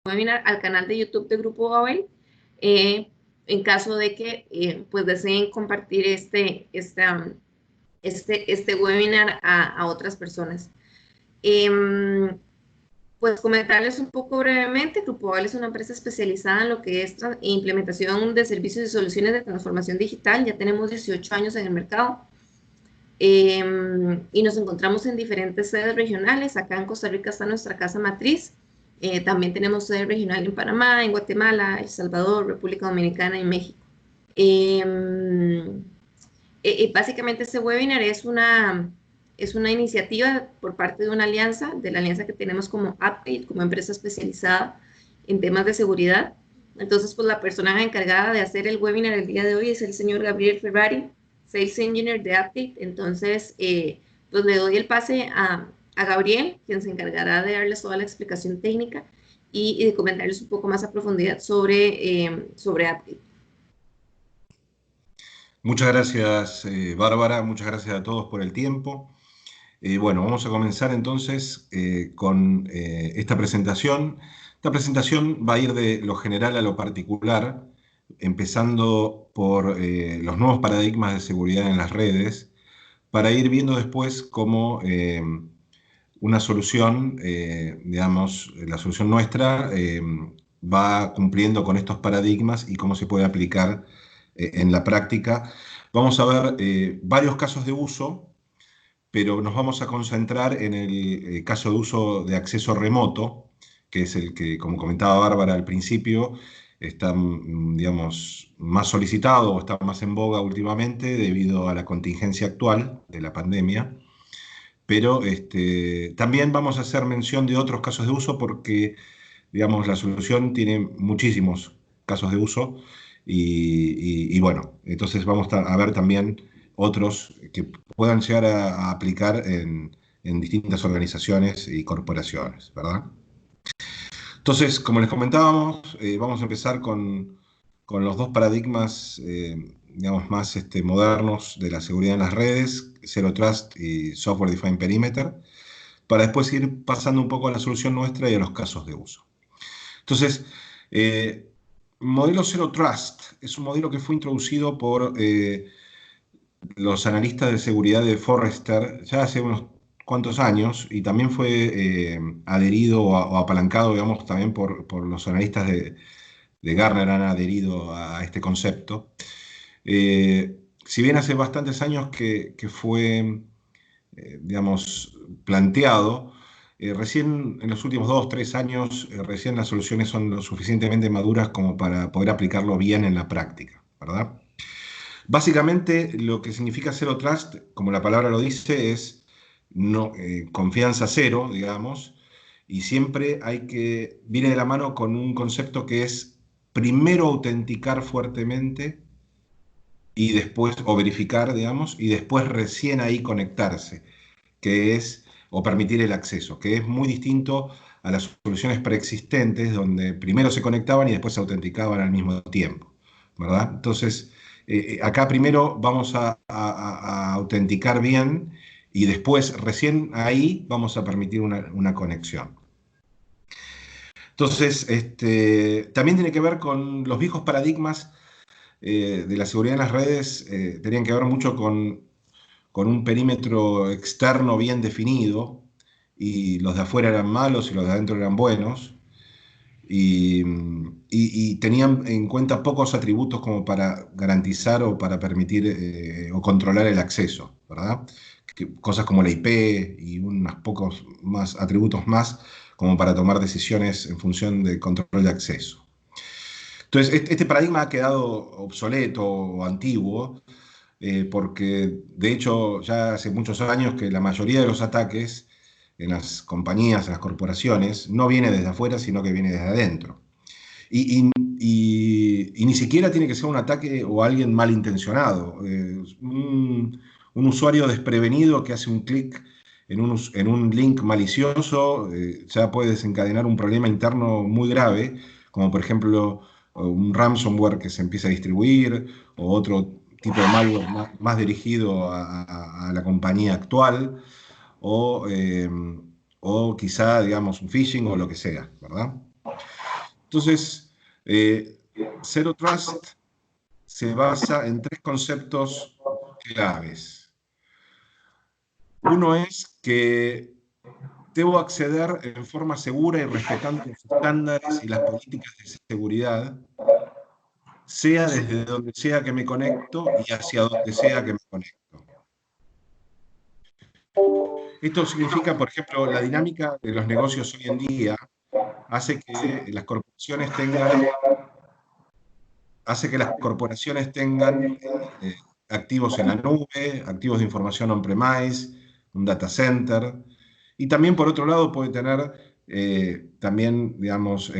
webinar al canal de YouTube de Grupo Babel, en caso de que pues deseen compartir este webinar a otras personas. Pues comentarles un poco brevemente, Grupo Babel es una empresa especializada en lo que es implementación de servicios y soluciones de transformación digital. Ya tenemos 18 años en el mercado. Y nos encontramos en diferentes sedes regionales. Acá en Costa Rica está nuestra casa matriz. También tenemos sede regional en Panamá, en Guatemala, El Salvador, República Dominicana y México. Básicamente este webinar es una iniciativa por parte de una alianza, de la alianza que tenemos como Update, como empresa especializada en temas de seguridad. Entonces, pues la persona encargada de hacer el webinar el día de hoy es el señor Gabriel Ferrari, Sales Engineer de Update. Entonces, pues le doy el pase a Gabriel, quien se encargará de darles toda la explicación técnica y de comentarles un poco más a profundidad sobre Update. Muchas gracias, Bárbara. Muchas gracias a todos por el tiempo. Bueno, vamos a comenzar entonces con esta presentación. Esta presentación va a ir de lo general a lo particular, empezando por los nuevos paradigmas de seguridad en las redes, para ir viendo después cómo una solución, digamos, la solución nuestra va cumpliendo con estos paradigmas y cómo se puede aplicar en la práctica. Vamos a ver varios casos de uso, pero nos vamos a concentrar en el caso de uso de acceso remoto, que es el que, como comentaba Bárbara al principio, está, digamos, más solicitado o está más en boga últimamente debido a la contingencia actual de la pandemia. Pero también vamos a hacer mención de otros casos de uso porque, digamos, la solución tiene muchísimos casos de uso y bueno, entonces vamos a ver también otros que puedan llegar a aplicar en distintas organizaciones y corporaciones, ¿verdad? Entonces, como les comentábamos, vamos a empezar con los dos paradigmas, digamos, más modernos de la seguridad en las redes, Zero Trust y Software Defined Perimeter, para después ir pasando un poco a la solución nuestra y a los casos de uso. Entonces, modelo Zero Trust es un modelo que fue introducido por los analistas de seguridad de Forrester ya hace unos cuantos años y también fue adherido o apalancado, digamos, también por los analistas de Gartner han adherido a este concepto. Si bien hace bastantes años que fue, digamos, planteado, recién en los últimos 2 o 3 años, recién las soluciones son lo suficientemente maduras como para poder aplicarlo bien en la práctica, ¿verdad? Básicamente lo que significa Zero Trust, como la palabra lo dice, es confianza cero, digamos, y siempre viene de la mano con un concepto que es primero autenticar fuertemente y después, o verificar, digamos, y después recién ahí conectarse, o permitir el acceso, que es muy distinto a las soluciones preexistentes donde primero se conectaban y después se autenticaban al mismo tiempo, ¿verdad? Entonces, acá primero vamos a autenticar bien y después recién ahí vamos a permitir una conexión. Entonces, también tiene que ver con los viejos paradigmas de la seguridad en las redes, tenían que ver mucho con un perímetro externo bien definido, y los de afuera eran malos y los de adentro eran buenos, y tenían en cuenta pocos atributos como para garantizar o para permitir o controlar el acceso, ¿verdad? Cosas como la IP y unos pocos más atributos más como para tomar decisiones en función del control de acceso. Entonces, este paradigma ha quedado obsoleto o antiguo, porque de hecho ya hace muchos años que la mayoría de los ataques en las compañías, en las corporaciones, no viene desde afuera, sino que viene desde adentro. Y ni siquiera tiene que ser un ataque o alguien malintencionado. Un usuario desprevenido que hace un clic en un link malicioso ya puede desencadenar un problema interno muy grave, como por ejemplo un ransomware que se empieza a distribuir, o otro tipo de malware más dirigido a la compañía actual, o quizá, digamos, un phishing o lo que sea, ¿verdad? Entonces, Zero Trust se basa en tres conceptos claves. Uno es que debo acceder en forma segura y respetando los estándares y las políticas de seguridad, sea desde donde sea que me conecto y hacia donde sea que me conecto. Esto significa, por ejemplo, la dinámica de los negocios hoy en día hace que las corporaciones tengan activos en la nube, activos de información on-premise, un data center, y también por otro lado puede tener también, digamos,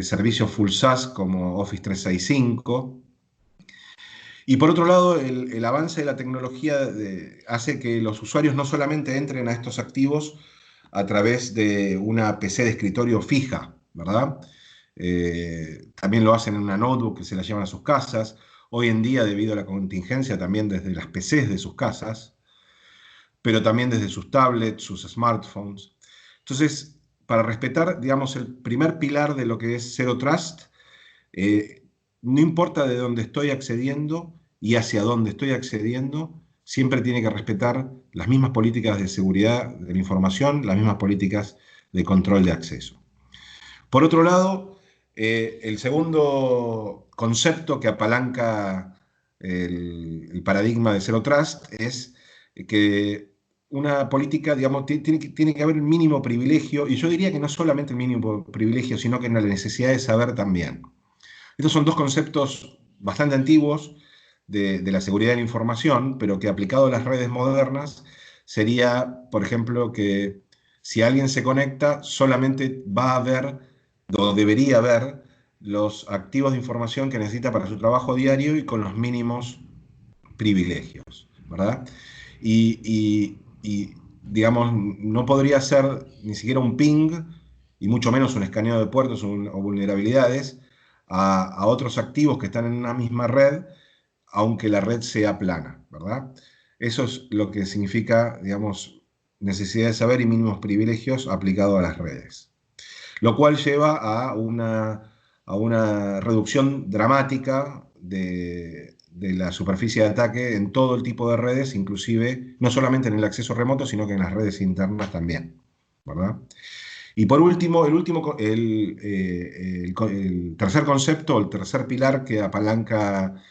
servicios full SaaS como Office 365. Y por otro lado, el avance de la tecnología hace que los usuarios no solamente entren a estos activos a través de una PC de escritorio fija, ¿verdad? También lo hacen en una notebook que se la llevan a sus casas. Hoy en día, debido a la contingencia, también desde las PCs de sus casas, pero también desde sus tablets, sus smartphones. Entonces, para respetar, digamos, el primer pilar de lo que es Zero Trust, no importa de dónde estoy accediendo y hacia dónde estoy accediendo, siempre tiene que respetar las mismas políticas de seguridad de la información, las mismas políticas de control de acceso. Por otro lado, el segundo concepto que apalanca el paradigma de Zero Trust es que una política, digamos, tiene que haber un mínimo privilegio, y yo diría que no solamente el mínimo privilegio, sino que la necesidad de saber también. Estos son dos conceptos bastante antiguos de la seguridad de la información, pero que aplicado a las redes modernas sería, por ejemplo, que si alguien se conecta, solamente va a ver o debería ver los activos de información que necesita para su trabajo diario y con los mínimos privilegios, ¿verdad? Digamos, no podría ser ni siquiera un ping, y mucho menos un escaneo de puertos o vulnerabilidades a otros activos que están en una misma red, aunque la red sea plana, ¿verdad? Eso es lo que significa, digamos, necesidad de saber y mínimos privilegios aplicado a las redes. Lo cual lleva a una reducción dramática de la superficie de ataque en todo el tipo de redes, inclusive no solamente en el acceso remoto, sino que en las redes internas también, ¿verdad? Y por último, el tercer concepto, el tercer pilar que apalanca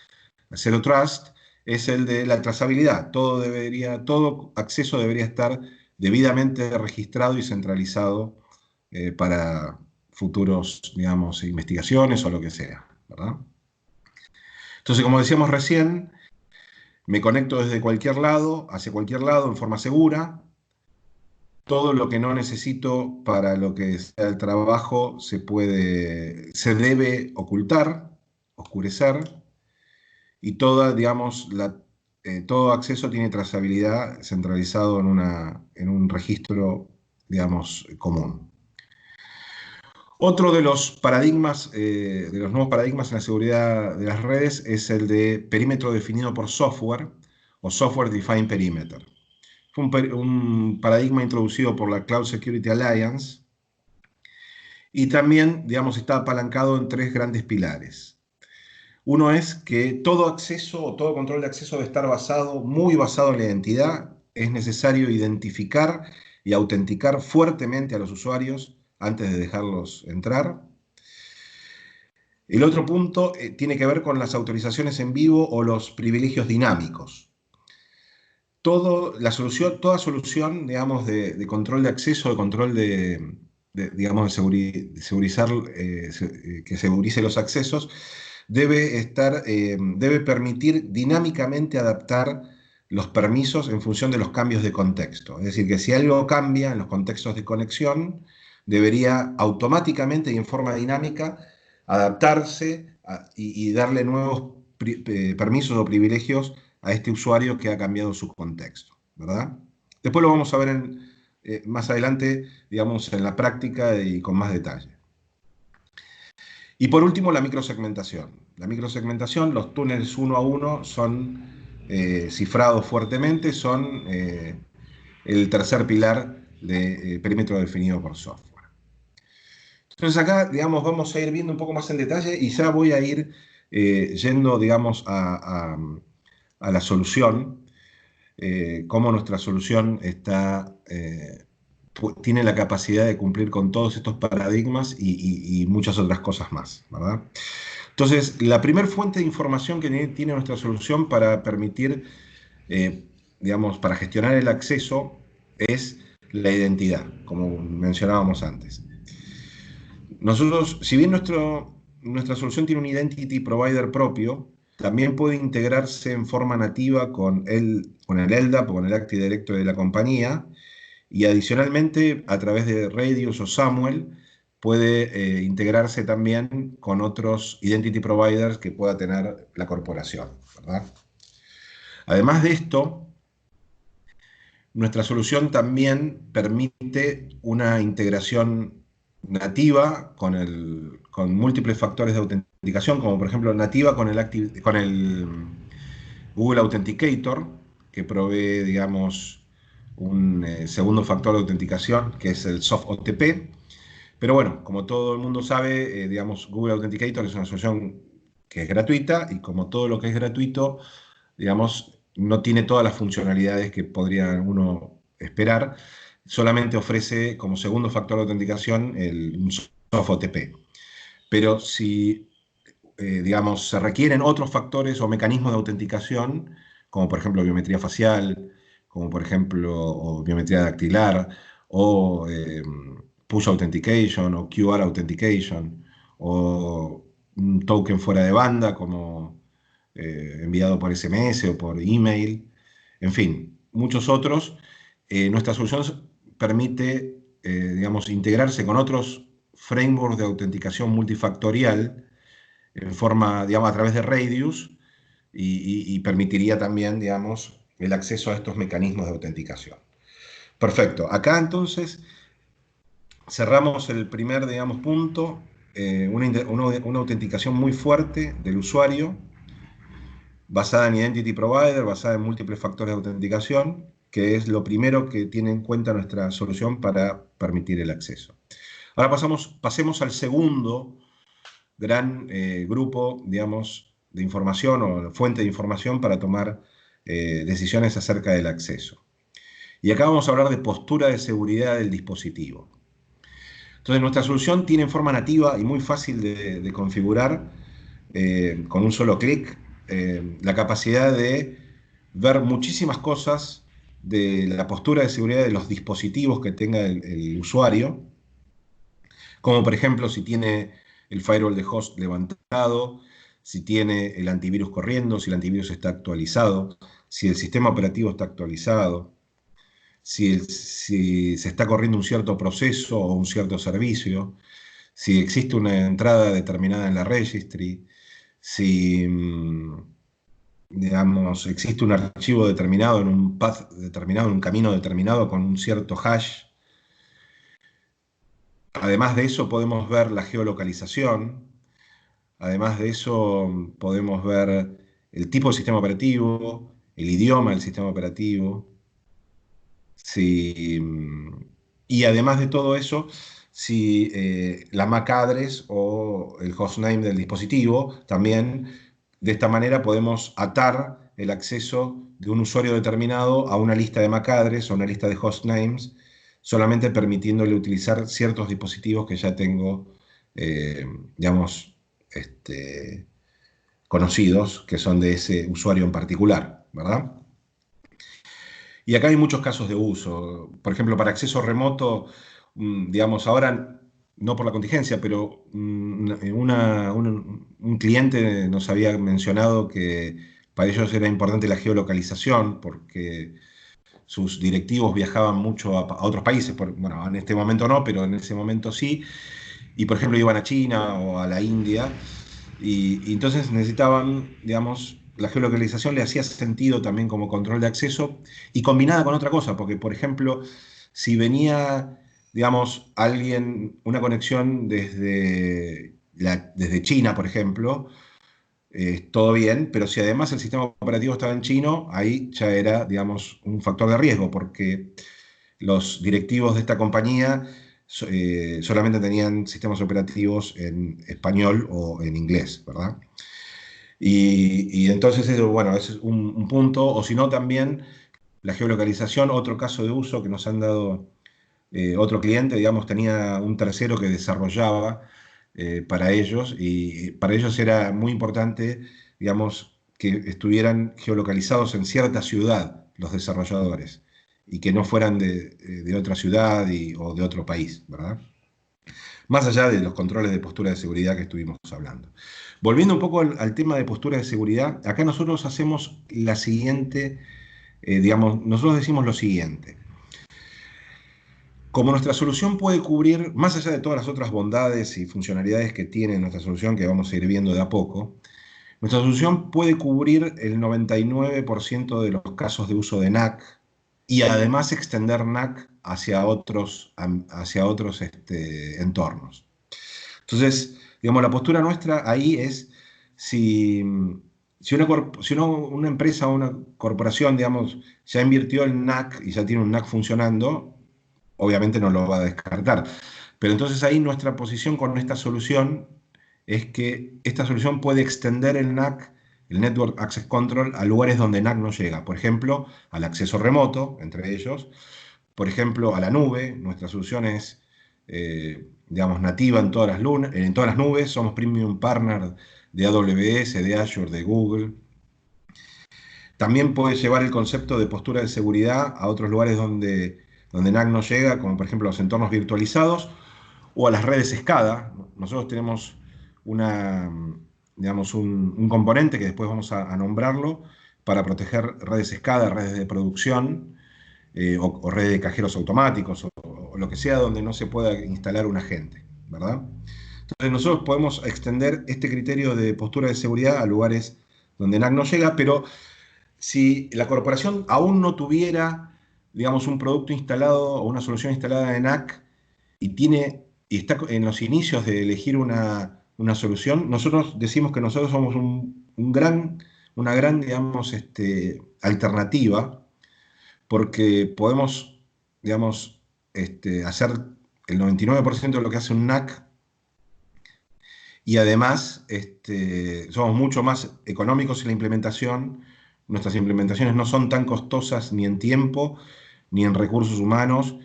Zero Trust es el de la trazabilidad. Todo acceso debería estar debidamente registrado y centralizado para futuros, digamos, investigaciones o lo que sea, ¿verdad? Entonces, como decíamos recién, me conecto desde cualquier lado, hacia cualquier lado, en forma segura. Todo lo que no necesito para lo que sea el trabajo se debe ocultar, oscurecer, y digamos, todo acceso tiene trazabilidad centralizado en un registro, digamos, común. Otro de los paradigmas, de los nuevos paradigmas en la seguridad de las redes es el de perímetro definido por software o Software Defined Perimeter. Fue un paradigma introducido por la Cloud Security Alliance y también, digamos, está apalancado en tres grandes pilares. Uno es que todo acceso o todo control de acceso debe estar muy basado en la identidad. Es necesario identificar y autenticar fuertemente a los usuarios antes de dejarlos entrar. El otro punto tiene que ver con las autorizaciones en vivo o los privilegios dinámicos. Toda solución, digamos, de control de acceso, de control digamos, segurizar, que segurice los accesos, debe permitir dinámicamente adaptar los permisos en función de los cambios de contexto. Es decir, que si algo cambia en los contextos de conexión, debería automáticamente y en forma dinámica adaptarse y darle nuevos permisos o privilegios a este usuario que ha cambiado su contexto, ¿verdad? Después lo vamos a ver más adelante, digamos, en la práctica y con más detalle. Y por último, la microsegmentación. La microsegmentación, los túneles uno a uno son cifrados fuertemente, son el tercer pilar de perímetro definido por software. Entonces acá, digamos, vamos a ir viendo un poco más en detalle y ya voy a ir yendo, digamos, a la solución, cómo nuestra solución tiene la capacidad de cumplir con todos estos paradigmas y muchas otras cosas más, ¿verdad? Entonces, la primera fuente de información que tiene nuestra solución para permitir, eh, digamos, para gestionar el acceso es la identidad, como mencionábamos antes. Nosotros, si bien nuestra solución tiene un identity provider propio, también puede integrarse en forma nativa con el LDAP o con el Active Directory de la compañía, y adicionalmente a través de Radius o Samuel puede integrarse también con otros identity providers que pueda tener la corporación, ¿verdad? Además de esto, nuestra solución también permite una integración nativa con múltiples factores de autenticación, como por ejemplo nativa con el Google Authenticator, que provee, digamos, un segundo factor de autenticación, que es el Soft OTP. Pero bueno, como todo el mundo sabe, digamos, Google Authenticator es una solución que es gratuita, y como todo lo que es gratuito, digamos, no tiene todas las funcionalidades que podría uno esperar. Solamente ofrece como segundo factor de autenticación un soft OTP. Pero si, digamos, se requieren otros factores o mecanismos de autenticación, como por ejemplo biometría facial, como por ejemplo o biometría dactilar, o push authentication, o QR authentication, o un token fuera de banda, como enviado por SMS o por email, en fin, muchos otros. Nuestra solución permite, digamos, integrarse con otros frameworks de autenticación multifactorial en forma, digamos, a través de Radius, y permitiría también, digamos, el acceso a estos mecanismos de autenticación. Perfecto. Acá entonces cerramos el primer, digamos, punto, una autenticación muy fuerte del usuario, basada en Identity Provider, basada en múltiples factores de autenticación, que es lo primero que tiene en cuenta nuestra solución para permitir el acceso. Ahora pasemos al segundo gran grupo, digamos, de información o fuente de información para tomar decisiones acerca del acceso. Y acá vamos a hablar de postura de seguridad del dispositivo. Entonces, nuestra solución tiene en forma nativa y muy fácil de configurar, con un solo clic, la capacidad de ver muchísimas cosas de la postura de seguridad de los dispositivos que tenga el usuario, como por ejemplo si tiene el firewall de host levantado, si tiene el antivirus corriendo, si el antivirus está actualizado, si el sistema operativo está actualizado, si se está corriendo un cierto proceso o un cierto servicio, si existe una entrada determinada en la registry, si, digamos, existe un archivo determinado en un path determinado, en un camino determinado con un cierto hash. Además de eso podemos ver la geolocalización. Además de eso podemos ver el tipo de sistema operativo, el idioma del sistema operativo. Si, y además de todo eso, si la MAC address o el hostname del dispositivo, también de esta manera podemos atar el acceso de un usuario determinado a una lista de MAC address o una lista de hostnames, solamente permitiéndole utilizar ciertos dispositivos que ya tengo, digamos, conocidos, que son de ese usuario en particular, ¿verdad? Y acá hay muchos casos de uso. Por ejemplo, para acceso remoto, digamos, ahora no por la contingencia, pero un cliente nos había mencionado que para ellos era importante la geolocalización porque sus directivos viajaban mucho a otros países. Bueno, en este momento no, pero en ese momento sí. Y por ejemplo iban a China o a la India, y entonces necesitaban, digamos, la geolocalización le hacía sentido también como control de acceso, y combinada con otra cosa, porque por ejemplo, si venía, digamos, alguien, una conexión desde China, por ejemplo, todo bien, pero si además el sistema operativo estaba en chino, ahí ya era, digamos, un factor de riesgo, porque los directivos de esta compañía solamente tenían sistemas operativos en español o en inglés, ¿verdad? Y entonces, eso, bueno, ese es un punto, o si no también la geolocalización, otro caso de uso que nos han dado otro cliente, digamos, tenía un tercero que desarrollaba para ellos y para ellos era muy importante, digamos, que estuvieran geolocalizados en cierta ciudad los desarrolladores y que no fueran de otra ciudad o de otro país, ¿verdad? Más allá de los controles de postura de seguridad que estuvimos hablando. Volviendo un poco al tema de postura de seguridad, acá nosotros hacemos la siguiente, digamos, nosotros decimos lo siguiente. Como nuestra solución puede cubrir, más allá de todas las otras bondades y funcionalidades que tiene nuestra solución, que vamos a ir viendo de a poco, nuestra solución puede cubrir el 99% de los casos de uso de NAC y además extender NAC hacia otros entornos. Entonces, digamos, la postura nuestra ahí es si, una empresa o una corporación, digamos, ya invirtió en NAC y ya tiene un NAC funcionando, obviamente no lo va a descartar. Pero entonces ahí nuestra posición con esta solución es que esta solución puede extender el NAC, el Network Access Control, a lugares donde NAC no llega. Por ejemplo, al acceso remoto, entre ellos. Por ejemplo, a la nube. Nuestra solución es, digamos, nativa en en todas las nubes. Somos Premium Partner de AWS, de Azure, de Google. También puede llevar el concepto de postura de seguridad a otros lugares donde NAC no llega, como por ejemplo los entornos virtualizados o a las redes SCADA. Nosotros tenemos digamos, un componente que después vamos a nombrarlo para proteger redes SCADA, redes de producción o redes de cajeros automáticos o lo que sea donde no se pueda instalar un agente, ¿verdad? Entonces nosotros podemos extender este criterio de postura de seguridad a lugares donde NAC no llega, pero si la corporación aún no tuviera, digamos, un producto instalado o una solución instalada en NAC y está en los inicios de elegir una solución, nosotros decimos que nosotros somos una gran, digamos, alternativa, porque podemos, digamos, hacer el 99% de lo que hace un NAC y además somos mucho más económicos en la implementación. Nuestras implementaciones no son tan costosas ni en tiempo, ni en recursos humanos,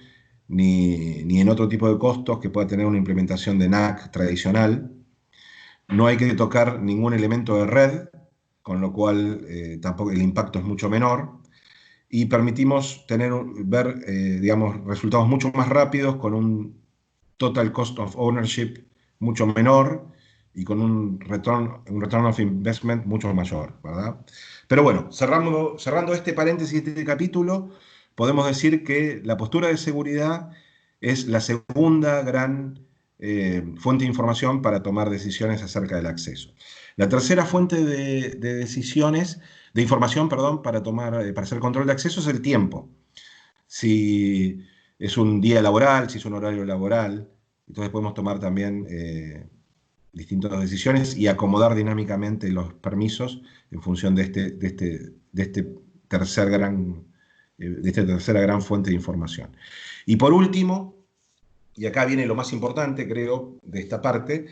ni en otro tipo de costos que pueda tener una implementación de NAC tradicional. No hay que tocar ningún elemento de red, con lo cual tampoco el impacto es mucho menor. Y permitimos ver, digamos, resultados mucho más rápidos con un total cost of ownership mucho menor y con un return of investment mucho mayor, ¿verdad? Pero bueno, cerrando este paréntesis de este capítulo, podemos decir que la postura de seguridad es la segunda gran fuente de información para tomar decisiones acerca del acceso. La tercera fuente de decisiones, de información, perdón, para hacer control de acceso es el tiempo. Si es un día laboral, si es un horario laboral, entonces podemos tomar también distintas decisiones y acomodar dinámicamente los permisos en función de esta tercera gran fuente de información. Y por último, y acá viene lo más importante, creo, de esta parte,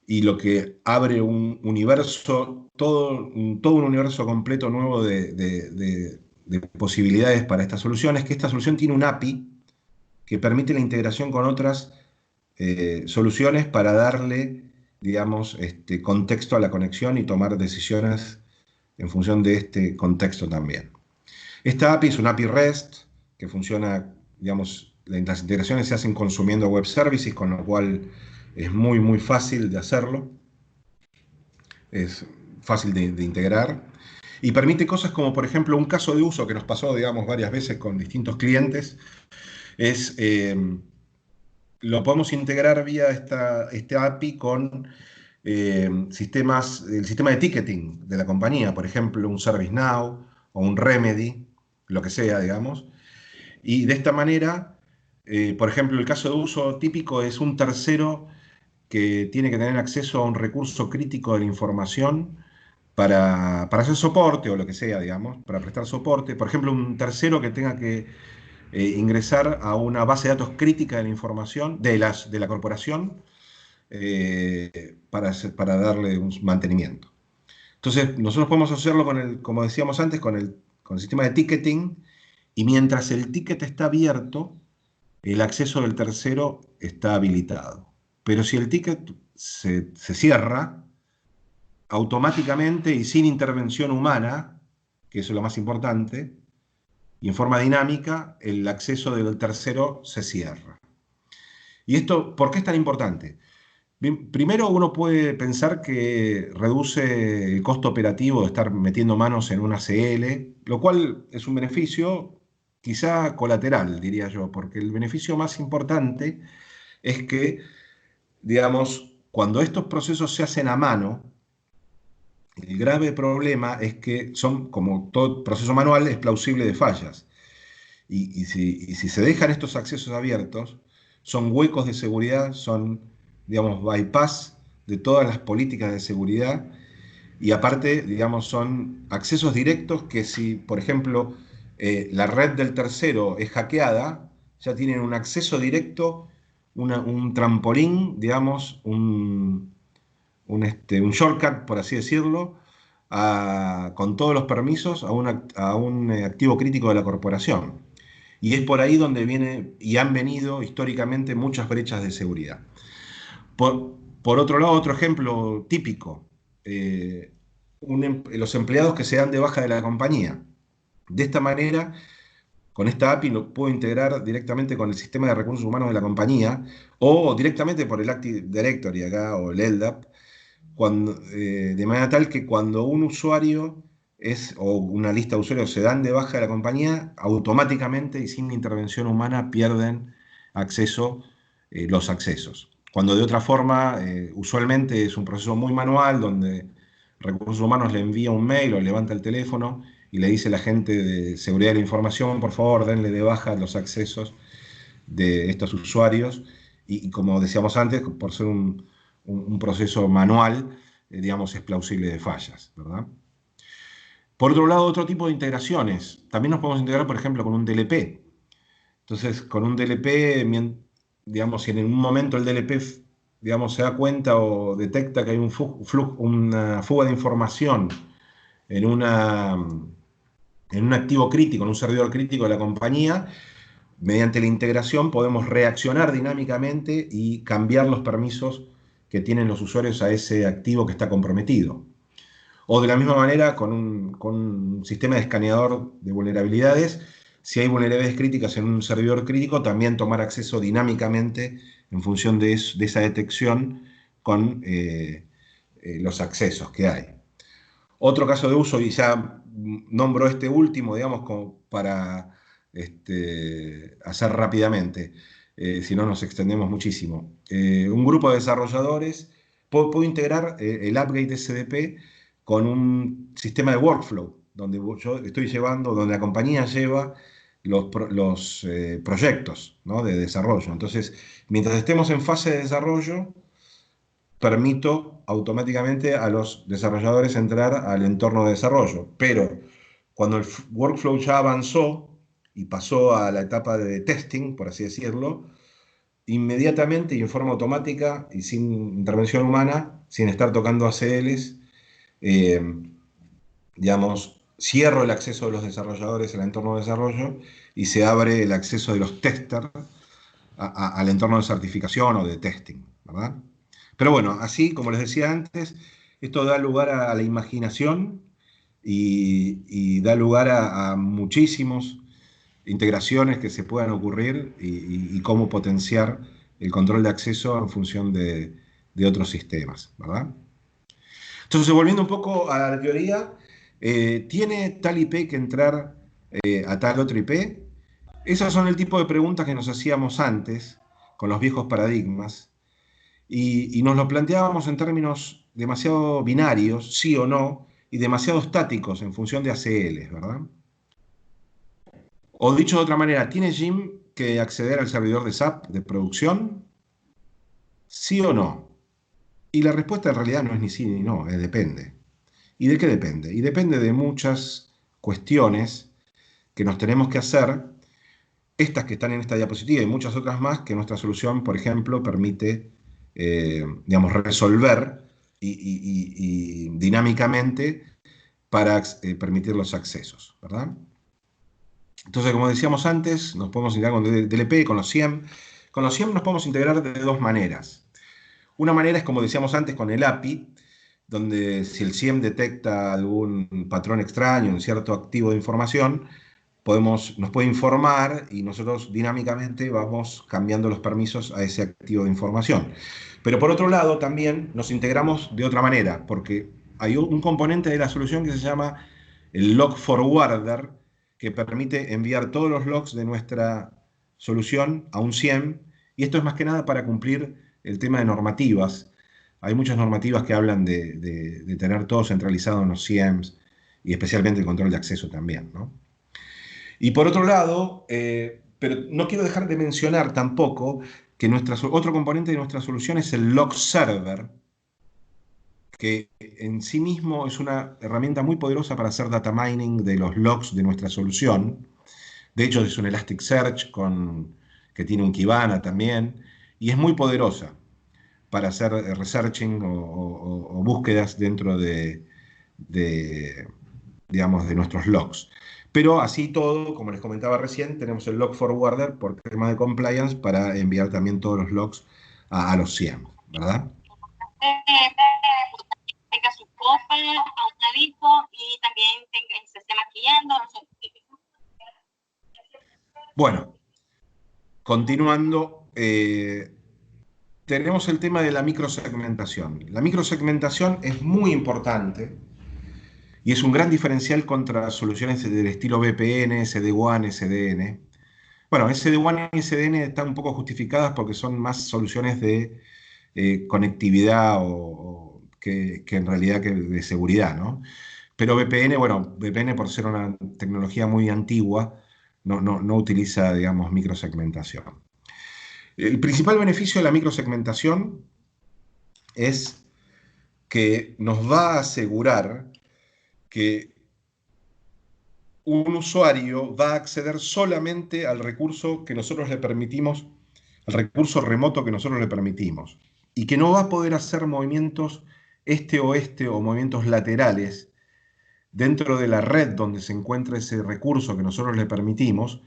y lo que abre un universo, todo un universo completo nuevo de posibilidades para esta solución, es que esta solución tiene un API que permite la integración con otras soluciones para darle, digamos, contexto a la conexión y tomar decisiones en función de este contexto también. Esta API es una API REST que funciona, digamos, las integraciones se hacen consumiendo web services, con lo cual es muy, muy fácil de hacerlo. Es fácil de integrar. Y permite cosas como, por ejemplo, un caso de uso que nos pasó, digamos, varias veces con distintos clientes, es lo podemos integrar vía este API con el sistema de ticketing de la compañía, por ejemplo, un ServiceNow o un Remedy, lo que sea, digamos. Y de esta manera, por ejemplo, el caso de uso típico es un tercero que tiene que tener acceso a un recurso crítico de la información para hacer soporte o lo que sea, digamos, para prestar soporte. Por ejemplo, un tercero que tenga que ingresar a una base de datos crítica de la información de la corporación para darle un mantenimiento. Entonces, nosotros podemos hacerlo como decíamos antes, con el sistema de ticketing, y mientras el ticket está abierto, el acceso del tercero está habilitado. Pero si el ticket se cierra, automáticamente y sin intervención humana, que eso es lo más importante, y en forma dinámica, el acceso del tercero se cierra. ¿Y esto por qué es tan importante? Bien, primero, uno puede pensar que reduce el costo operativo de estar metiendo manos en una ACL, lo cual es un beneficio quizá colateral, diría yo, porque el beneficio más importante es que, digamos, cuando estos procesos se hacen a mano, el grave problema es que son, como todo proceso manual, es plausible de fallas. Y si se dejan estos accesos abiertos, son huecos de seguridad, son, digamos, bypass de todas las políticas de seguridad, y aparte, digamos, son accesos directos que si, por ejemplo, la red del tercero es hackeada, ya tienen un acceso directo, un trampolín, digamos, un shortcut, por así decirlo, con todos los permisos a un activo crítico de la corporación. Y es por ahí donde viene y han venido históricamente muchas brechas de seguridad. Por otro lado, otro ejemplo típico, los empleados que se dan de baja de la compañía. De esta manera, con esta API lo puedo integrar directamente con el sistema de recursos humanos de la compañía o directamente por el Active Directory acá o el LDAP, de manera tal que cuando un usuario o una lista de usuarios se dan de baja de la compañía, automáticamente y sin intervención humana pierden los accesos. Cuando de otra forma, usualmente es un proceso muy manual donde recursos humanos le envía un mail o levanta el teléfono y le dice a la gente de seguridad de la información, por favor, denle de baja los accesos de estos usuarios. Y como decíamos antes, por ser un proceso manual, digamos, es plausible de fallas, ¿verdad? Por otro lado, otro tipo de integraciones. También nos podemos integrar, por ejemplo, con un DLP. Entonces, con un DLP, digamos, si en un momento el DLP, digamos, se da cuenta o detecta que hay una fuga de información en, en un activo crítico, en un servidor crítico de la compañía, mediante la integración podemos reaccionar dinámicamente y cambiar los permisos que tienen los usuarios a ese activo que está comprometido. O de la misma manera, con un sistema de escaneador de vulnerabilidades, si hay vulnerabilidades críticas en un servidor crítico, también tomar acceso dinámicamente en función de esa detección con los accesos que hay. Otro caso de uso, y ya nombro este último, digamos, como para hacer rápidamente, si no nos extendemos muchísimo. Un grupo de desarrolladores puedo integrar el upgrade SDP con un sistema de workflow, donde yo estoy llevando, donde la compañía lleva los proyectos, ¿no?, de desarrollo. Entonces, mientras estemos en fase de desarrollo, permito automáticamente a los desarrolladores entrar al entorno de desarrollo. Pero cuando el workflow ya avanzó y pasó a la etapa de testing, por así decirlo, inmediatamente y en forma automática y sin intervención humana, sin estar tocando ACLs, digamos, cierro el acceso de los desarrolladores al entorno de desarrollo y se abre el acceso de los testers al entorno de certificación o de testing, ¿verdad? Pero bueno, así como les decía antes, esto da lugar a la imaginación y da lugar a muchísimas integraciones que se puedan ocurrir y cómo potenciar el control de acceso en función de otros sistemas, ¿verdad? Entonces, volviendo un poco a la teoría, ¿tiene tal IP que entrar a tal otro IP? Esas son el tipo de preguntas que nos hacíamos antes con los viejos paradigmas y nos lo planteábamos en términos demasiado binarios, sí o no, y demasiado estáticos en función de ACLs, ¿verdad? O dicho de otra manera, ¿tiene Jim que acceder al servidor de SAP de producción? ¿Sí o no? Y la respuesta en realidad no es ni sí ni no, depende. ¿Y de qué depende? Y depende de muchas cuestiones que nos tenemos que hacer estas que están en esta diapositiva y muchas otras más que nuestra solución, por ejemplo, permite, digamos, resolver y dinámicamente para permitir los accesos, ¿verdad? Entonces, como decíamos antes, nos podemos integrar con DLP, con los SIEM. Con los SIEM nos podemos integrar de dos maneras. Una manera es, como decíamos antes, con el API, donde si el SIEM detecta algún patrón extraño, un cierto activo de información, nos puede informar y nosotros dinámicamente vamos cambiando los permisos a ese activo de información. Pero por otro lado, también nos integramos de otra manera, porque hay un componente de la solución que se llama el log forwarder, que permite enviar todos los logs de nuestra solución a un SIEM, y esto es más que nada para cumplir el tema de normativas. Hay muchas normativas que hablan de tener todo centralizado en los SIEMs, y especialmente el control de acceso también, ¿no? Y por otro lado, pero no quiero dejar de mencionar tampoco que otro componente de nuestra solución es el log server, que en sí mismo es una herramienta muy poderosa para hacer data mining de los logs de nuestra solución. De hecho, es un Elasticsearch que tiene un Kibana también, y es muy poderosa para hacer researching o búsquedas dentro de, digamos, de nuestros logs. Pero así todo, como les comentaba recién, tenemos el log forwarder por tema de compliance para enviar también todos los logs a los SIEM, ¿verdad? Tenga su copa a un ladito y también se esté maquillando. Bueno, continuando, tenemos el tema de la microsegmentación. La microsegmentación es muy importante y es un gran diferencial contra soluciones del estilo VPN, SD-WAN, SDN. Bueno, SD-WAN y SDN están un poco justificadas porque son más soluciones de conectividad que en realidad que de seguridad, ¿no? Pero VPN, bueno, VPN por ser una tecnología muy antigua, no utiliza, digamos, microsegmentación. El principal beneficio de la microsegmentación es que nos va a asegurar que un usuario va a acceder solamente al recurso que nosotros le permitimos, al recurso remoto que nosotros le permitimos, y que no va a poder hacer movimientos este-oeste o movimientos laterales dentro de la red donde se encuentra ese recurso que nosotros le permitimos,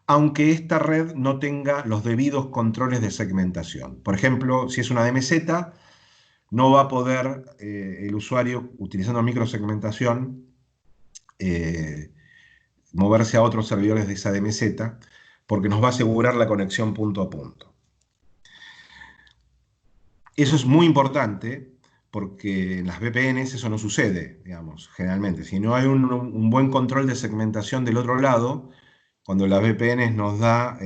aunque esta red no tenga los debidos controles de segmentación. Por ejemplo, si es una DMZ, no va a poder el usuario, utilizando microsegmentación, moverse a otros servidores de esa DMZ, porque nos va a asegurar la conexión punto a punto. Eso es muy importante porque en las VPNs eso no sucede, digamos, generalmente. Si no hay un buen control de segmentación del otro lado, cuando las VPNs nos da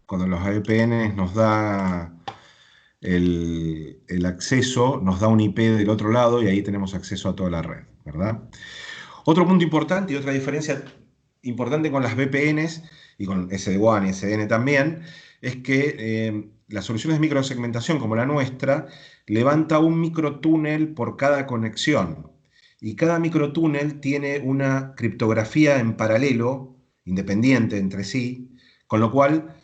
cuando los VPNs nos da el acceso, nos da un IP del otro lado y ahí tenemos acceso a toda la red, ¿verdad? Otro punto importante y otra diferencia importante con las VPNs y con SD-WAN y SDN también, es que las soluciones de microsegmentación como la nuestra levanta un microtúnel por cada conexión y cada microtúnel tiene una criptografía en paralelo, independiente entre sí, con lo cual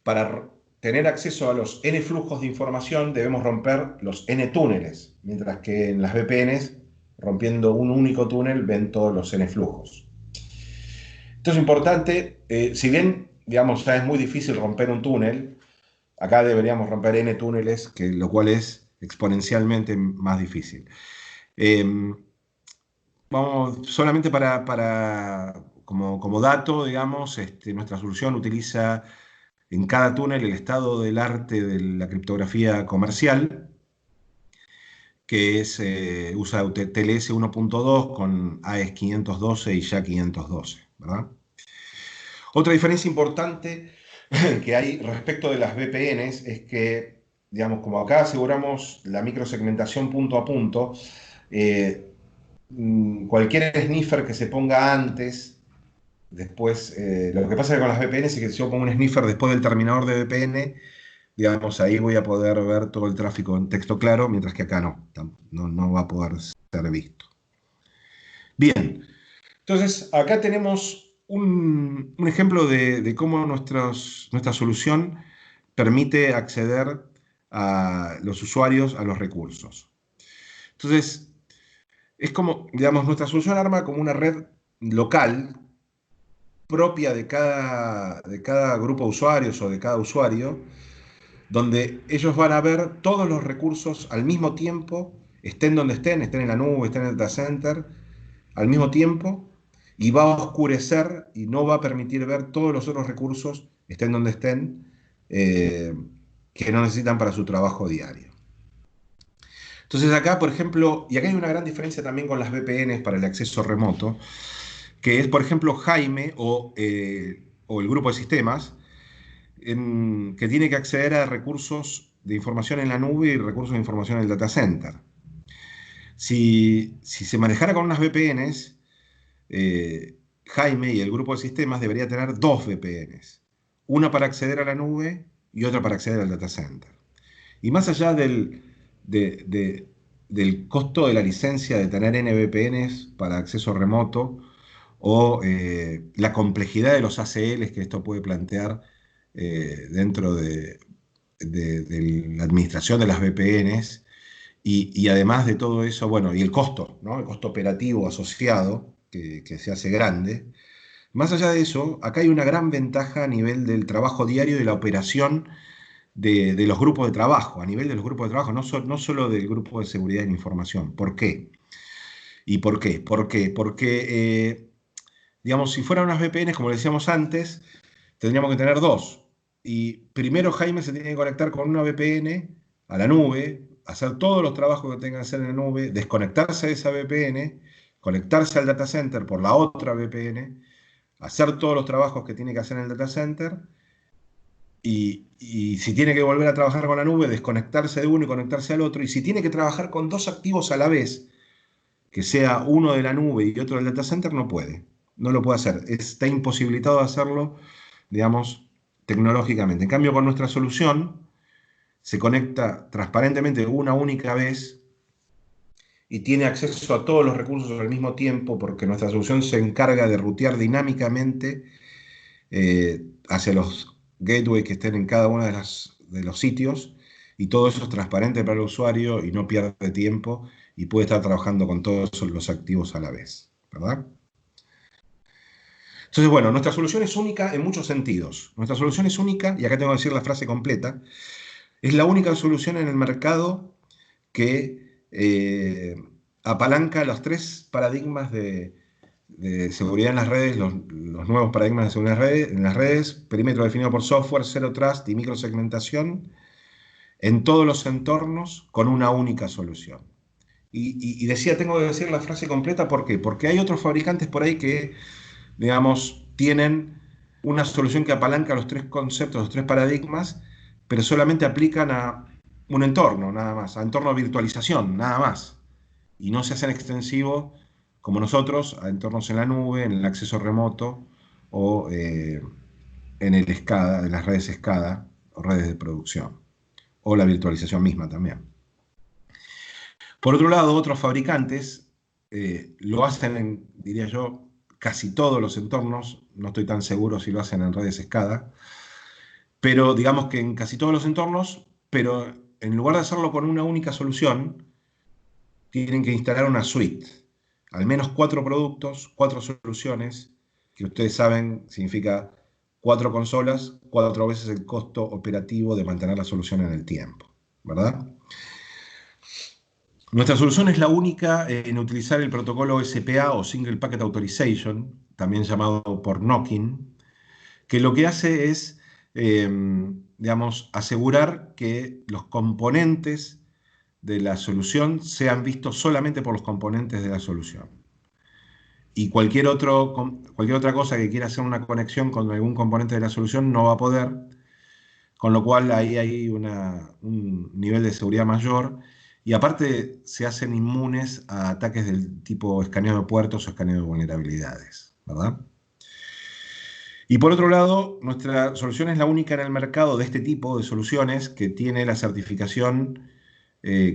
para tener acceso a los N flujos de información debemos romper los N túneles, mientras que en las VPNs, rompiendo un único túnel, ven todos los N flujos. Esto es importante, si bien, digamos, ya es muy difícil romper un túnel, acá deberíamos romper N túneles, lo cual es exponencialmente más difícil. Vamos, solamente como dato, digamos, nuestra solución utiliza en cada túnel el estado del arte de la criptografía comercial, que usa TLS 1.2 con AES 512 y SHA 512, ¿verdad? Otra diferencia importante que hay respecto de las VPNs es que, digamos, como acá aseguramos la microsegmentación punto a punto, cualquier sniffer que se ponga antes, después, lo que pasa con las VPNs es que si yo pongo un sniffer después del terminador de VPN, digamos, ahí voy a poder ver todo el tráfico en texto claro, mientras que acá no va a poder ser visto. Bien, entonces acá tenemos un ejemplo de cómo nuestra solución permite acceder a los usuarios a los recursos. Entonces, es como, digamos, nuestra solución arma como una red local propia de cada grupo de usuarios o de cada usuario, donde ellos van a ver todos los recursos al mismo tiempo, estén donde estén en la nube, estén en el data center, al mismo tiempo, y va a oscurecer y no va a permitir ver todos los otros recursos, estén donde estén, eh, que no necesitan para su trabajo diario. Entonces acá, por ejemplo, y acá hay una gran diferencia también con las VPNs para el acceso remoto, que es, por ejemplo, Jaime o el grupo de sistemas, que tiene que acceder a recursos de información en la nube y recursos de información en el data center. Si se manejara con unas VPNs, Jaime y el grupo de sistemas debería tener dos VPNs, una para acceder a la nube y otra para acceder al data center. Y más allá del costo de la licencia de tener NVPNs para acceso remoto o la complejidad de los ACLs que esto puede plantear dentro de la administración de las VPNs y además de todo eso, bueno, y el costo, ¿no? El costo operativo asociado que se hace grande. Más allá de eso, acá hay una gran ventaja a nivel del trabajo diario y de la operación de los grupos de trabajo, a nivel de los grupos de trabajo, no solo del grupo de seguridad de la información. ¿Por qué? ¿Y por qué? ¿Por qué? Porque, digamos, si fueran unas VPNs, como decíamos antes, tendríamos que tener dos. Y primero Jaime se tiene que conectar con una VPN a la nube, hacer todos los trabajos que tenga que hacer en la nube, desconectarse de esa VPN, conectarse al data center por la otra VPN, hacer todos los trabajos que tiene que hacer en el data center y si tiene que volver a trabajar con la nube, desconectarse de uno y conectarse al otro. Y si tiene que trabajar con dos activos a la vez, que sea uno de la nube y otro del data center, no puede. No lo puede hacer. Está imposibilitado de hacerlo, digamos, tecnológicamente. En cambio, con nuestra solución, se conecta transparentemente una única vez y tiene acceso a todos los recursos al mismo tiempo, porque nuestra solución se encarga de rutear dinámicamente hacia los gateways que estén en cada uno de los sitios, y todo eso es transparente para el usuario y no pierde tiempo y puede estar trabajando con todos los activos a la vez, ¿verdad? Entonces, bueno, nuestra solución es única en muchos sentidos. Nuestra solución es única, y acá tengo que decir la frase completa, es la única solución en el mercado que apalanca los tres paradigmas de seguridad en las redes, los nuevos paradigmas de seguridad en las redes, perímetro definido por software, zero trust y microsegmentación, en todos los entornos con una única solución. Y decía, tengo que decir la frase completa, ¿por qué? Porque hay otros fabricantes por ahí que, digamos, tienen una solución que apalanca los tres conceptos, los tres paradigmas, pero solamente aplican a un entorno, nada más, a entorno de virtualización, nada más. Y no se hacen extensivos, como nosotros, a entornos en la nube, en el acceso remoto o en el SCADA, en las redes SCADA o redes de producción, o la virtualización misma también. Por otro lado, otros fabricantes lo hacen en, diría yo, casi todos los entornos, no estoy tan seguro si lo hacen en redes SCADA, pero digamos que en casi todos los entornos, pero en lugar de hacerlo con una única solución, tienen que instalar una suite, al menos 4 productos, 4 soluciones, que ustedes saben significa 4 consolas, 4 veces el costo operativo de mantener la solución en el tiempo, ¿verdad? Nuestra solución es la única en utilizar el protocolo SPA o Single Packet Authorization, también llamado por knocking, que lo que hace es, digamos, asegurar que los componentes de la solución sean vistos solamente por los componentes de la solución. Y cualquier otra cosa que quiera hacer una conexión con algún componente de la solución no va a poder, con lo cual ahí hay un nivel de seguridad mayor. Y aparte se hacen inmunes a ataques del tipo escaneo de puertos o escaneo de vulnerabilidades, ¿verdad? Y por otro lado, nuestra solución es la única en el mercado de este tipo de soluciones que tiene la certificación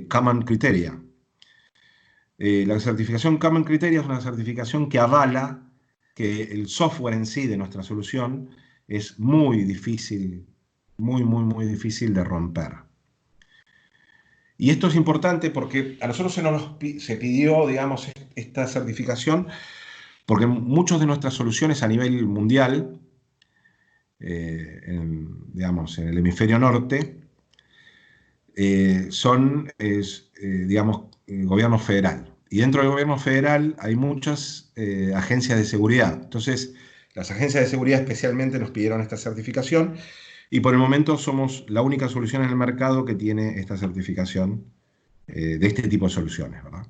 Common Criteria. La certificación Common Criteria es una certificación que avala que el software en sí de nuestra solución es muy difícil, muy difícil de romper. Y esto es importante porque a nosotros se pidió, digamos, esta certificación porque muchas de nuestras soluciones a nivel mundial, digamos, en el hemisferio norte, son, digamos, gobierno federal. Y dentro del gobierno federal hay muchas agencias de seguridad. Entonces, las agencias de seguridad especialmente nos pidieron esta certificación y por el momento somos la única solución en el mercado que tiene esta certificación de este tipo de soluciones, ¿verdad?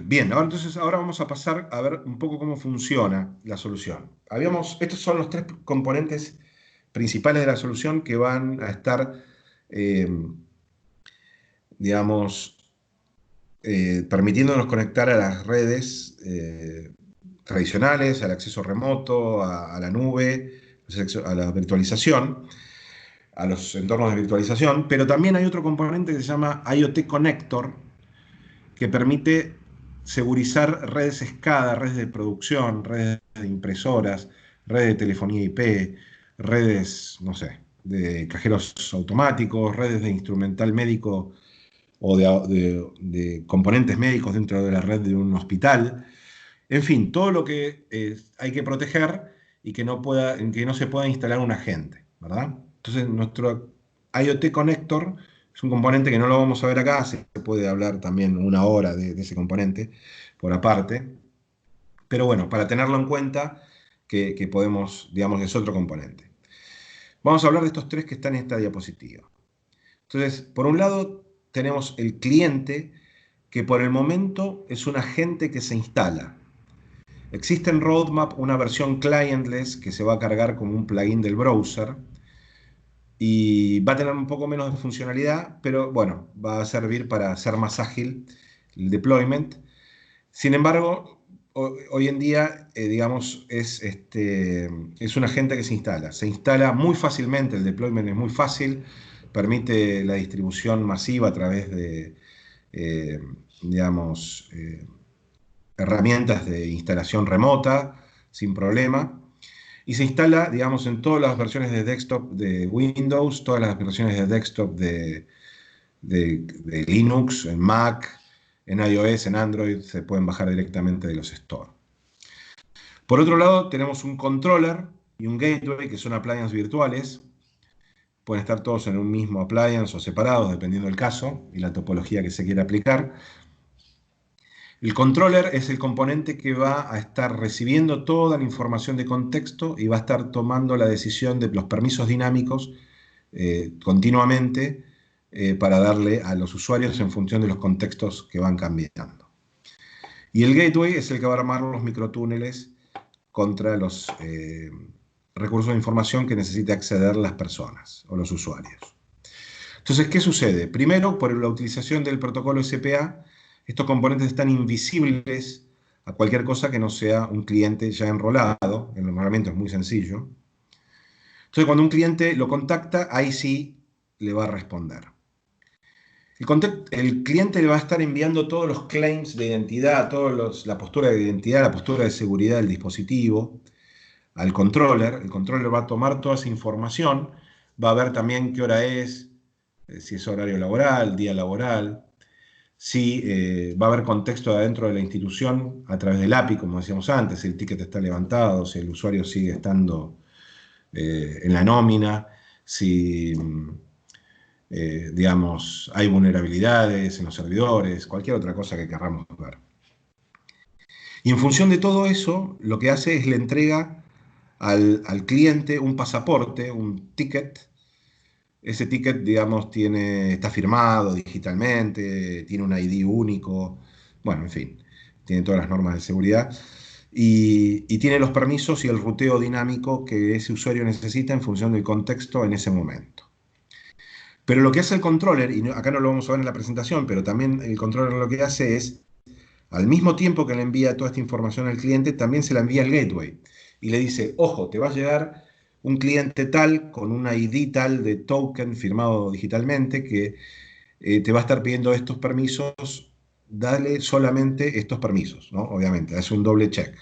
Bien, ahora vamos a pasar a ver un poco cómo funciona la solución. Estos son los tres componentes principales de la solución que van a estar, eh, digamos, permitiéndonos conectar a las redes tradicionales, al acceso remoto, a la nube, a la virtualización, a los entornos de virtualización, pero también hay otro componente que se llama IoT Connector, que permite segurizar redes SCADA, redes de producción, redes de impresoras, redes de telefonía IP, redes, no sé, de cajeros automáticos, redes de instrumental médico o de componentes médicos dentro de la red de un hospital. En fin, todo lo que hay que proteger y que no se pueda instalar un agente, ¿verdad? Entonces, nuestro IoT Connector es un componente que no lo vamos a ver acá, se puede hablar también una hora de ese componente por aparte, pero bueno, para tenerlo en cuenta que podemos, digamos, es otro componente. Vamos a hablar de estos tres que están en esta diapositiva. Entonces, por un lado, tenemos el cliente, que por el momento es un agente que se instala. Existe en Roadmap una versión clientless que se va a cargar como un plugin del browser y va a tener un poco menos de funcionalidad, pero bueno, va a servir para hacer más ágil el deployment. Sin embargo, hoy en día, digamos, es un agente que se instala. Se instala muy fácilmente, el deployment es muy fácil, permite la distribución masiva a través de, eh, digamos, herramientas de instalación remota, sin problema. Y se instala, digamos, en todas las versiones de desktop de Windows, todas las versiones de desktop de Linux, en Mac, en iOS, en Android, se pueden bajar directamente de los stores. Por otro lado, tenemos un controller y un gateway, que son appliances virtuales. Pueden estar todos en un mismo appliance o separados, dependiendo del caso y la topología que se quiera aplicar. El controller es el componente que va a estar recibiendo toda la información de contexto y va a estar tomando la decisión de los permisos dinámicos continuamente para darle a los usuarios en función de los contextos que van cambiando. Y el gateway es el que va a armar los microtúneles contra los recursos de información que necesite acceder las personas o los usuarios. Entonces, ¿qué sucede? Primero, por la utilización del protocolo SPA, estos componentes están invisibles a cualquier cosa que no sea un cliente ya enrolado. El enrolamiento es muy sencillo. Entonces, cuando un cliente lo contacta, ahí sí le va a responder. El cliente le va a estar enviando todos los claims de identidad, la postura de identidad, la postura de seguridad del dispositivo al controller. El controller va a tomar toda esa información, va a ver también qué hora es, si es horario laboral, día laboral, si va a haber contexto adentro de la institución a través del API, como decíamos antes, si el ticket está levantado, si el usuario sigue estando en la nómina, si digamos, hay vulnerabilidades en los servidores, cualquier otra cosa que queramos ver. Y en función de todo eso, lo que hace es le entrega al cliente un pasaporte, un ticket. Ese ticket, digamos, está firmado digitalmente, tiene un ID único, bueno, en fin, tiene todas las normas de seguridad y tiene los permisos y el ruteo dinámico que ese usuario necesita en función del contexto en ese momento. Pero lo que hace el controller, y acá no lo vamos a ver en la presentación, pero también el controller lo que hace es, al mismo tiempo que le envía toda esta información al cliente, también se la envía al gateway. Y le dice, ojo, te va a llegar un cliente tal, con una ID tal de token firmado digitalmente, que te va a estar pidiendo estos permisos dale solamente estos permisos, ¿no? Obviamente, hace un doble check.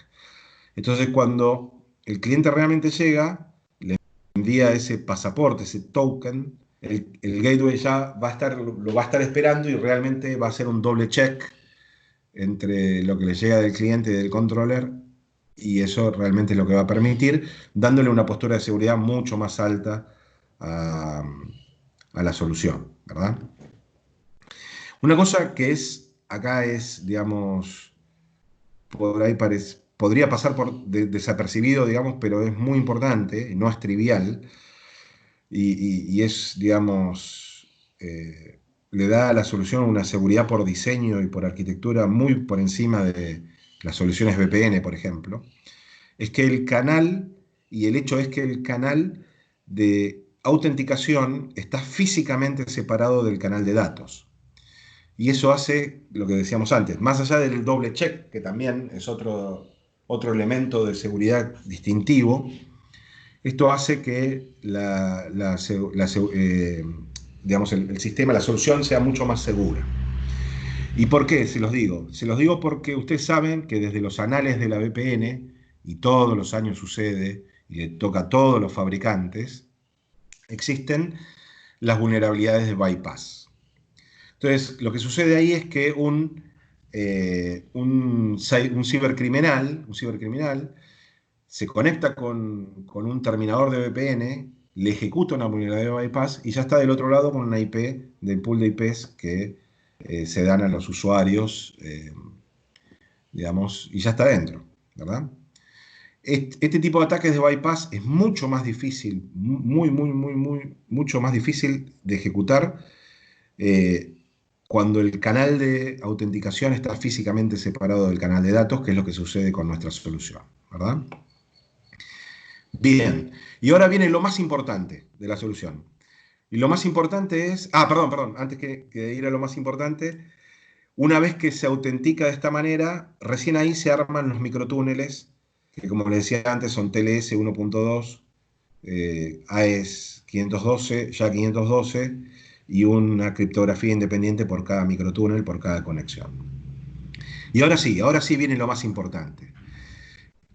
Entonces, cuando el cliente realmente llega, le envía ese pasaporte, ese token, el gateway ya lo va a estar esperando y realmente va a hacer un doble check entre lo que le llega del cliente y del controller, y eso realmente es lo que va a permitir, dándole una postura de seguridad mucho más alta a la solución, ¿verdad? Una cosa que acá es, digamos, por ahí podría pasar por desapercibido, digamos, pero es muy importante, no es trivial, y es, digamos, le da a la solución una seguridad por diseño y por arquitectura muy por encima de las soluciones VPN, por ejemplo, es que el canal, y el hecho es que el canal de autenticación está físicamente separado del canal de datos. Y eso hace lo que decíamos antes, más allá del doble check, que también es otro elemento de seguridad distintivo, esto hace que digamos, el sistema, la solución sea mucho más segura. ¿Y por qué se los digo? Se los digo porque ustedes saben que desde los anales de la VPN, y todos los años sucede, y le toca a todos los fabricantes, existen las vulnerabilidades de bypass. Entonces, lo que sucede ahí es que un cibercriminal se conecta con un terminador de VPN, le ejecuta una vulnerabilidad de bypass y ya está del otro lado con una IP del pool de IPs que se dan a los usuarios, digamos, y ya está dentro, ¿verdad? Este tipo de ataques de bypass es mucho más difícil, mucho más difícil de ejecutar eh, cuando el canal de autenticación está físicamente separado del canal de datos, que es lo que sucede con nuestra solución, ¿verdad? Bien, y ahora viene lo más importante de la solución. Y lo más importante es... perdón, antes que ir a lo más importante, una vez que se autentica de esta manera, recién ahí se arman los microtúneles, que como les decía antes son TLS 1.2, AES 512, ya 512, y una criptografía independiente por cada microtúnel, por cada conexión. Y ahora sí viene lo más importante,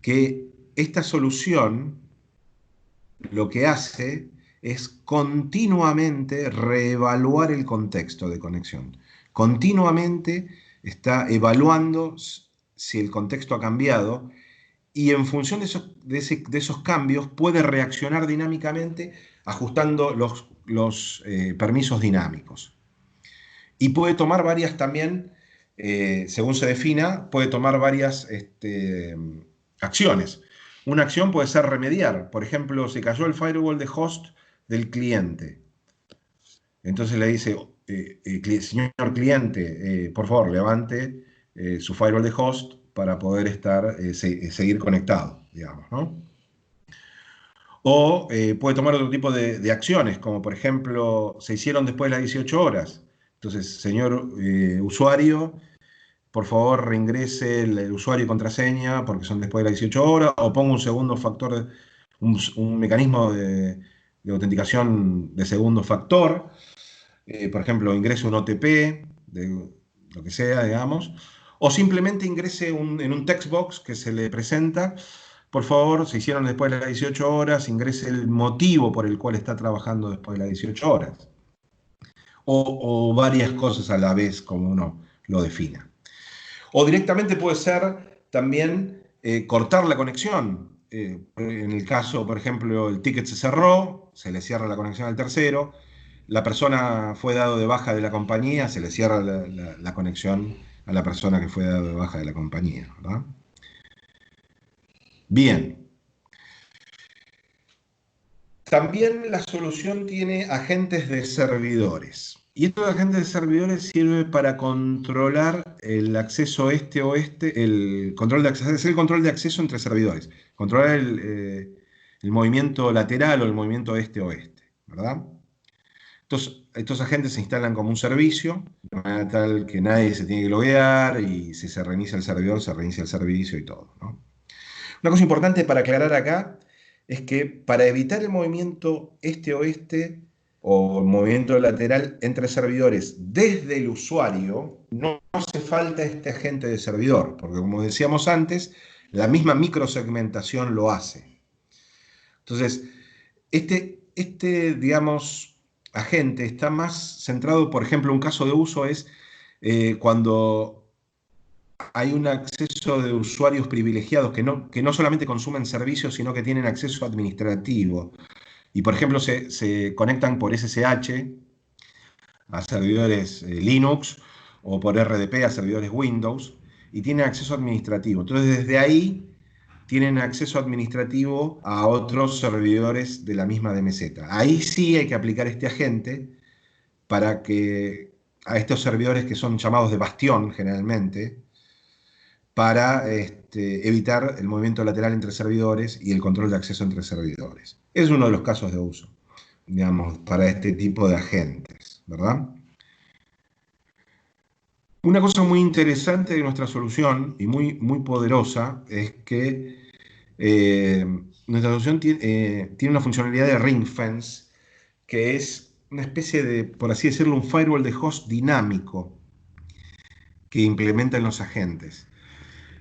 que esta solución lo que hace es continuamente reevaluar el contexto de conexión. Continuamente está evaluando si el contexto ha cambiado y en función de esos cambios puede reaccionar dinámicamente ajustando los permisos dinámicos. Y puede tomar varias también, según se defina, puede tomar varias acciones. Una acción puede ser remediar. Por ejemplo, se cayó el firewall de host del cliente. Entonces le dice, señor cliente, por favor, levante su firewall de host para poder seguir conectado, digamos, ¿no? O puede tomar otro tipo de acciones, como por ejemplo, se hicieron después de las 18 horas. Entonces, señor usuario, por favor reingrese el usuario y contraseña porque son después de las 18 horas, o ponga un segundo factor, un mecanismo de autenticación de segundo factor. Por ejemplo, ingrese un OTP, de lo que sea, digamos, o simplemente ingrese en un text box que se le presenta. Por favor, se hicieron después de las 18 horas, ingrese el motivo por el cual está trabajando después de las 18 horas. O varias cosas a la vez, como uno lo defina. O directamente puede ser también cortar la conexión. En el caso, por ejemplo, el ticket se cerró, se le cierra la conexión al tercero, la persona fue dado de baja de la compañía, se le cierra la conexión a la persona que fue dado de baja de la compañía, ¿verdad? Bien. También la solución tiene agentes de servidores. Y estos agentes de servidores sirven para controlar el acceso este-oeste, el control de acceso entre servidores, controlar el movimiento lateral o el movimiento este-oeste, ¿verdad? Estos agentes se instalan como un servicio, de manera tal que nadie se tiene que loguear y si se reinicia el servidor, se reinicia el servicio y todo, ¿no? Una cosa importante para aclarar acá es que para evitar el movimiento este-oeste, o movimiento lateral entre servidores desde el usuario, no hace falta este agente de servidor, porque como decíamos antes, la misma microsegmentación lo hace. Entonces, digamos, agente está más centrado, por ejemplo, un caso de uso es cuando hay un acceso de usuarios privilegiados que no solamente consumen servicios, sino que tienen acceso administrativo. Y, por ejemplo, se conectan por SSH a servidores Linux o por RDP a servidores Windows y tienen acceso administrativo. Entonces, desde ahí tienen acceso administrativo a otros servidores de la misma DMZ. Ahí sí hay que aplicar este agente para que a estos servidores que son llamados de bastión generalmente, para evitar el movimiento lateral entre servidores y el control de acceso entre servidores. Es uno de los casos de uso, digamos, para este tipo de agentes, ¿verdad? Una cosa muy interesante de nuestra solución y muy, muy poderosa es que nuestra solución tiene una funcionalidad de ring fence, que es una especie de, por así decirlo, un firewall de host dinámico que implementan los agentes.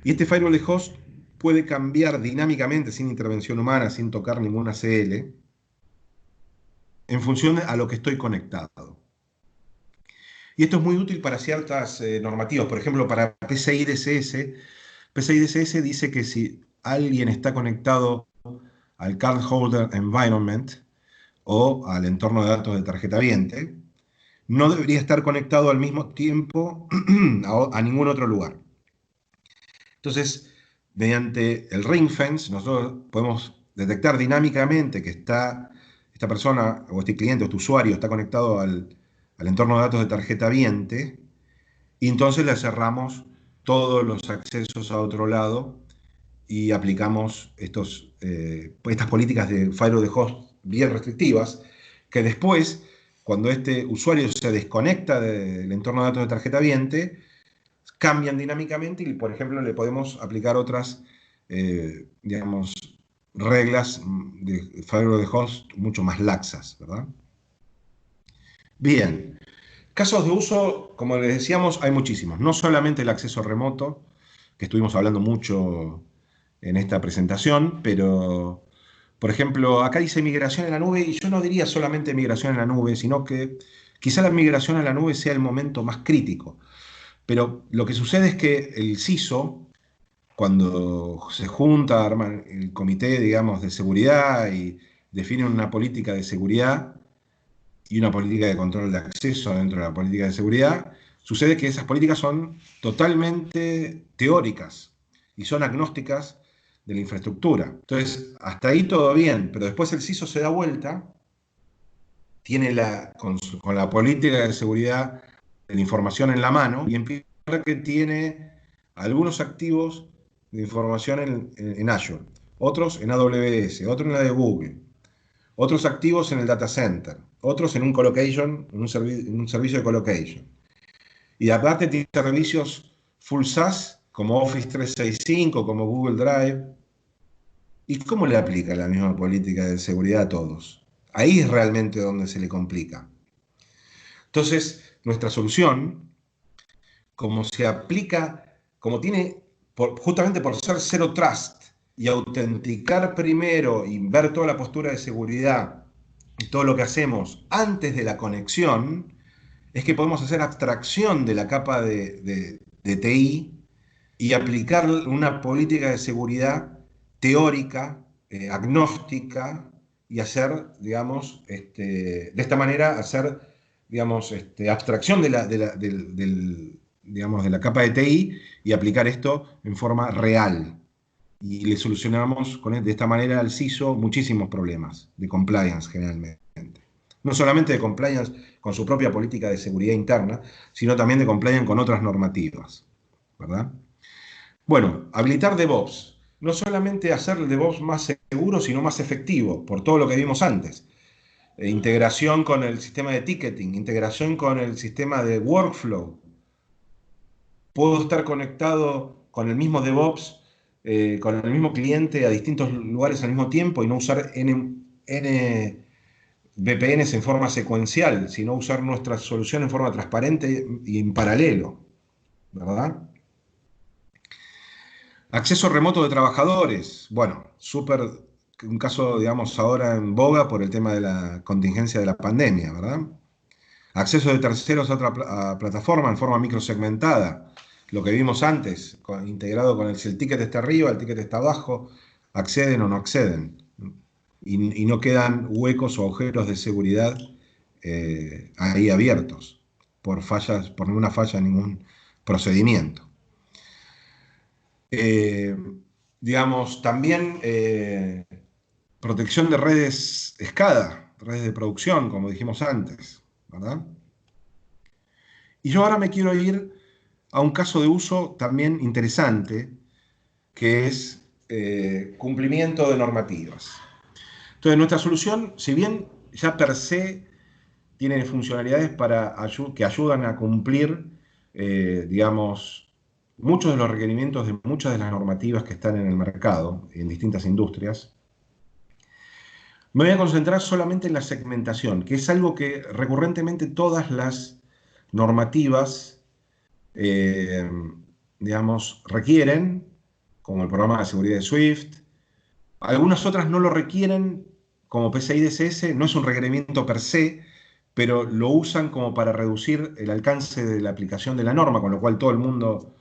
Y este firewall de host puede cambiar dinámicamente, sin intervención humana, sin tocar ninguna CL, en función a lo que estoy conectado. Y esto es muy útil para ciertas normativas, por ejemplo, para PCI DSS. PCI DSS dice que si alguien está conectado al cardholder environment o al entorno de datos de tarjeta viente, no debería estar conectado al mismo tiempo a ningún otro lugar. Entonces, mediante el ring fence, nosotros podemos detectar dinámicamente que esta persona o este cliente o este usuario está conectado al entorno de datos de tarjeta viente y entonces le cerramos todos los accesos a otro lado y aplicamos estas políticas de firewall de host bien restrictivas que después, cuando este usuario se desconecta del entorno de datos de tarjeta viente, cambian dinámicamente y, por ejemplo, le podemos aplicar otras, digamos, reglas de firewall de host mucho más laxas, ¿verdad? Bien, casos de uso, como les decíamos, hay muchísimos. No solamente el acceso remoto, que estuvimos hablando mucho en esta presentación, pero, por ejemplo, acá dice migración en la nube, y yo no diría solamente migración en la nube, sino que quizá la migración a la nube sea el momento más crítico. Pero lo que sucede es que el CISO, cuando se junta, arma el comité, digamos, de seguridad y define una política de seguridad y una política de control de acceso dentro de la política de seguridad, sucede que esas políticas son totalmente teóricas y son agnósticas de la infraestructura. Entonces, hasta ahí todo bien, pero después el CISO se da vuelta, tiene con la política de seguridad de la información en la mano y empieza a ver que tiene algunos activos de información en Azure, otros en AWS, otros en la de Google, otros activos en el data center, otros en un colocation, en un servicio de colocation. Y aparte tiene servicios full SaaS como Office 365, como Google Drive. ¿Y cómo le aplica la misma política de seguridad a todos? Ahí es realmente donde se le complica. Entonces, nuestra solución, como se aplica, como tiene, justamente por ser Zero Trust y autenticar primero y ver toda la postura de seguridad y todo lo que hacemos antes de la conexión, es que podemos hacer abstracción de la capa de TI y aplicar una política de seguridad teórica, agnóstica, y hacer, digamos, de esta manera, hacer, digamos, abstracción digamos, de la capa de TI y aplicar esto en forma real. Y le solucionamos de esta manera al CISO muchísimos problemas de compliance generalmente. No solamente de compliance con su propia política de seguridad interna, sino también de compliance con otras normativas, ¿verdad? Bueno, habilitar DevOps. No solamente hacer el DevOps más seguro, sino más efectivo, por todo lo que vimos antes. Integración con el sistema de ticketing, integración con el sistema de workflow. Puedo estar conectado con el mismo DevOps, con el mismo cliente a distintos lugares al mismo tiempo y no usar N VPNs en forma secuencial, sino usar nuestra solución en forma transparente y en paralelo, ¿verdad? Acceso remoto de trabajadores. Bueno, un caso, digamos, ahora en boga por el tema de la contingencia de la pandemia, ¿verdad? Acceso de terceros a otra plataforma en forma microsegmentada. Lo que vimos antes, integrado con si el ticket está arriba, el ticket está abajo, acceden o no acceden. Y no quedan huecos o agujeros de seguridad ahí abiertos por ninguna falla en ningún procedimiento. Digamos, también protección de redes SCADA, redes de producción, como dijimos antes, ¿verdad? Y yo ahora me quiero ir a un caso de uso también interesante, que es cumplimiento de normativas. Entonces, nuestra solución, si bien ya per se tiene funcionalidades que ayudan a cumplir, digamos, muchos de los requerimientos de muchas de las normativas que están en el mercado, en distintas industrias, me voy a concentrar solamente en la segmentación, que es algo que recurrentemente todas las normativas, digamos, requieren, como el programa de seguridad de SWIFT. Algunas otras no lo requieren, como PCI DSS, no es un requerimiento per se, pero lo usan como para reducir el alcance de la aplicación de la norma, con lo cual todo el mundo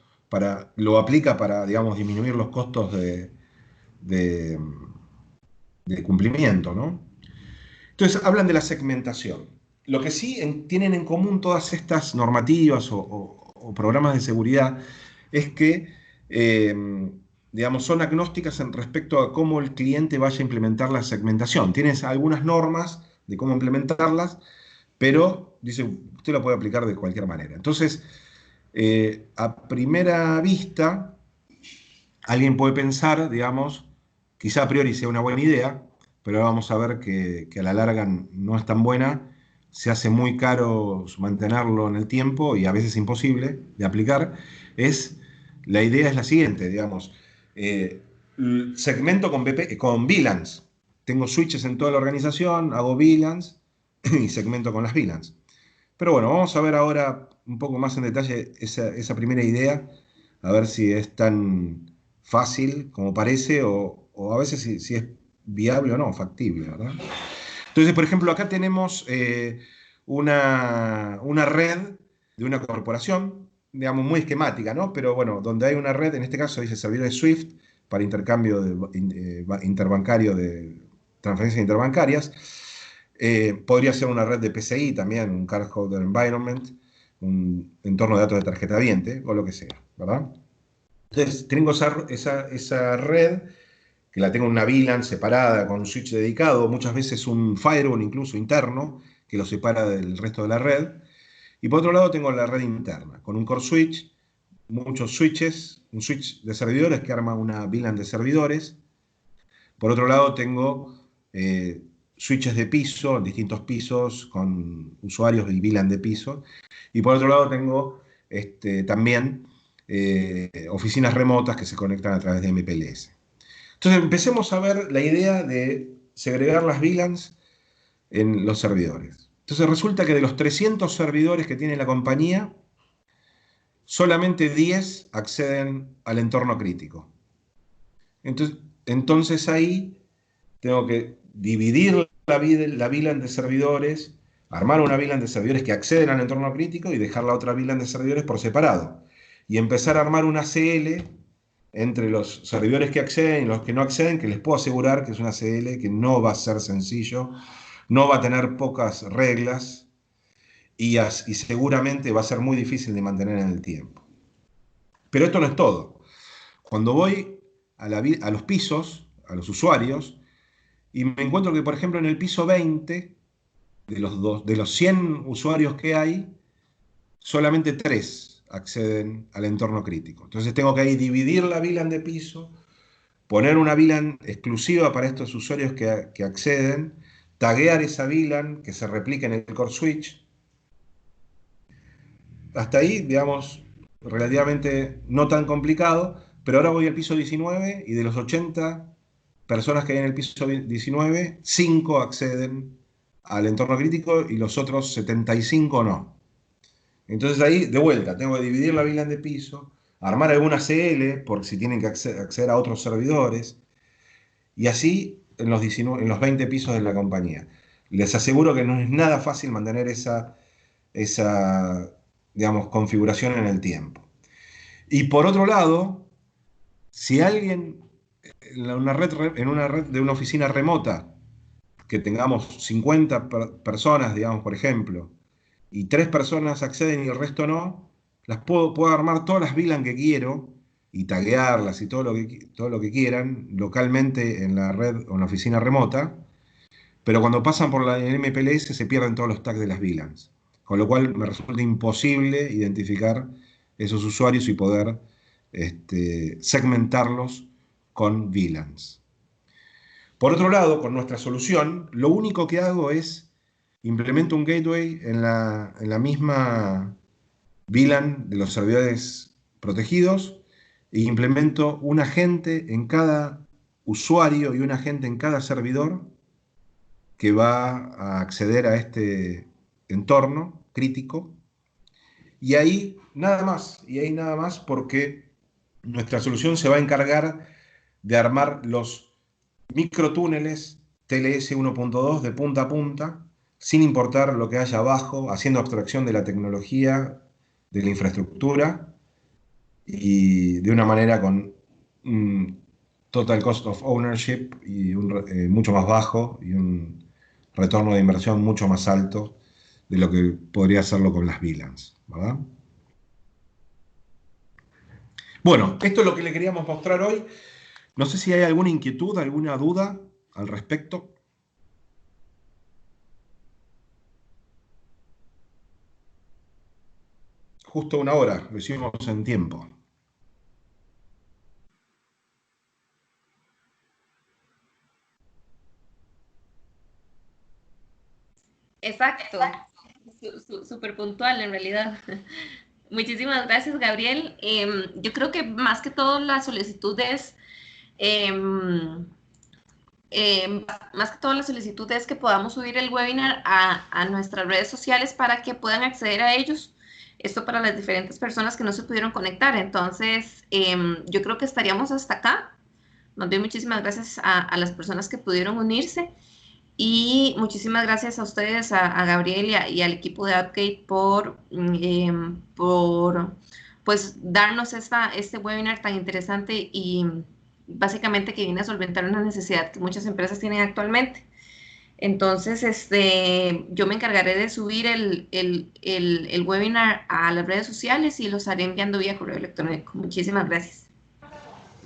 lo aplica para, digamos, disminuir los costos de cumplimiento, ¿no? Entonces, hablan de la segmentación. Lo que sí tienen en común todas estas normativas o programas de seguridad es que, digamos, son agnósticas en respecto a cómo el cliente vaya a implementar la segmentación. Tienes algunas normas de cómo implementarlas, pero, dice, usted lo puede aplicar de cualquier manera. Entonces, a primera vista, alguien puede pensar, digamos, quizá a priori sea una buena idea, pero ahora vamos a ver que a la larga no es tan buena, se hace muy caro mantenerlo en el tiempo y a veces imposible de aplicar. La idea es la siguiente, digamos, segmento con VLANs. Tengo switches en toda la organización, hago VLANs y segmento con las VLANs. Pero bueno, vamos a ver ahora un poco más en detalle esa primera idea, a ver si es tan fácil como parece o a veces si es viable o no, factible, ¿verdad? Entonces, por ejemplo, acá tenemos una red de una corporación, digamos, muy esquemática, ¿no? Pero bueno, donde hay una red, en este caso dice servidores SWIFT para intercambio interbancario de transferencias interbancarias. Podría ser una red de PCI también, un Cardholder Environment, un entorno de datos de tarjeta viente o lo que sea, ¿verdad? Entonces, tengo esa red, que la tengo en una VLAN separada con un switch dedicado, muchas veces un firewall incluso interno, que lo separa del resto de la red. Y por otro lado tengo la red interna, con un core switch, muchos switches, un switch de servidores que arma una VLAN de servidores. Por otro lado tengo switches de piso, en distintos pisos, con usuarios y VLAN de piso. Y por otro lado tengo también oficinas remotas que se conectan a través de MPLS. Entonces empecemos a ver la idea de segregar las VLANs en los servidores. Entonces resulta que de los 300 servidores que tiene la compañía, solamente 10 acceden al entorno crítico. Entonces ahí tengo que dividir la VLAN de servidores, armar una VLAN de servidores que acceden al entorno crítico y dejar la otra VLAN de servidores por separado. Y empezar a armar una CL entre los servidores que acceden y los que no acceden, que les puedo asegurar que es una CL que no va a ser sencillo, no va a tener pocas reglas y seguramente va a ser muy difícil de mantener en el tiempo. Pero esto no es todo. Cuando voy a los pisos, a los usuarios, y me encuentro que, por ejemplo, en el piso 20, de los 100 usuarios que hay, solamente 3 acceden al entorno crítico. Entonces tengo que ahí dividir la VLAN de piso, poner una VLAN exclusiva para estos usuarios que acceden, taguear esa VLAN que se replique en el core switch. Hasta ahí, digamos, relativamente no tan complicado, pero ahora voy al piso 19 y de los 80 personas que hay en el piso 19, 5 acceden al entorno crítico y los otros 75 no. Entonces ahí, de vuelta, tengo que dividir la VLAN de piso, armar alguna CL, por si tienen que acceder a otros servidores, y así en los 19, en los 20 pisos de la compañía. Les aseguro que no es nada fácil mantener esa, digamos, configuración en el tiempo. Y por otro lado, si alguien en una red de una oficina remota, que tengamos 50 personas, digamos, por ejemplo, y 3 personas acceden y el resto no, puedo armar todas las VLAN que quiero y taguearlas y todo lo que quieran localmente en la red o en la oficina remota, pero cuando pasan por el MPLS se pierden todos los tags de las VLANs, con lo cual me resulta imposible identificar esos usuarios y poder segmentarlos con VLANs. Por otro lado, con nuestra solución, lo único que hago es implemento un gateway en la misma VLAN de los servidores protegidos e implemento un agente en cada usuario y un agente en cada servidor que va a acceder a este entorno crítico. Y ahí nada más porque nuestra solución se va a encargar de armar los microtúneles TLS 1.2 de punta a punta, sin importar lo que haya abajo, haciendo abstracción de la tecnología, de la infraestructura, y de una manera con un total cost of ownership y mucho más bajo y un retorno de inversión mucho más alto de lo que podría hacerlo con las VLANs, ¿verdad? Bueno, esto es lo que le queríamos mostrar hoy. No sé si hay alguna inquietud, alguna duda al respecto. Justo una hora, lo hicimos en tiempo. Exacto, súper puntual en realidad. Muchísimas gracias, Gabriel. Yo creo que más que todo la solicitud es, em, más que todo la solicitud es que podamos subir el webinar a nuestras redes sociales para que puedan acceder a ellos. Esto para las diferentes personas que no se pudieron conectar. Entonces, yo creo que estaríamos hasta acá. Nos doy muchísimas gracias a las personas que pudieron unirse. Y muchísimas gracias a ustedes, a Gabriel y al equipo de Upgate por pues, darnos este webinar tan interesante y básicamente que viene a solventar una necesidad que muchas empresas tienen actualmente. Entonces, yo me encargaré de subir el webinar a las redes sociales y lo estaré enviando vía correo electrónico. Muchísimas gracias.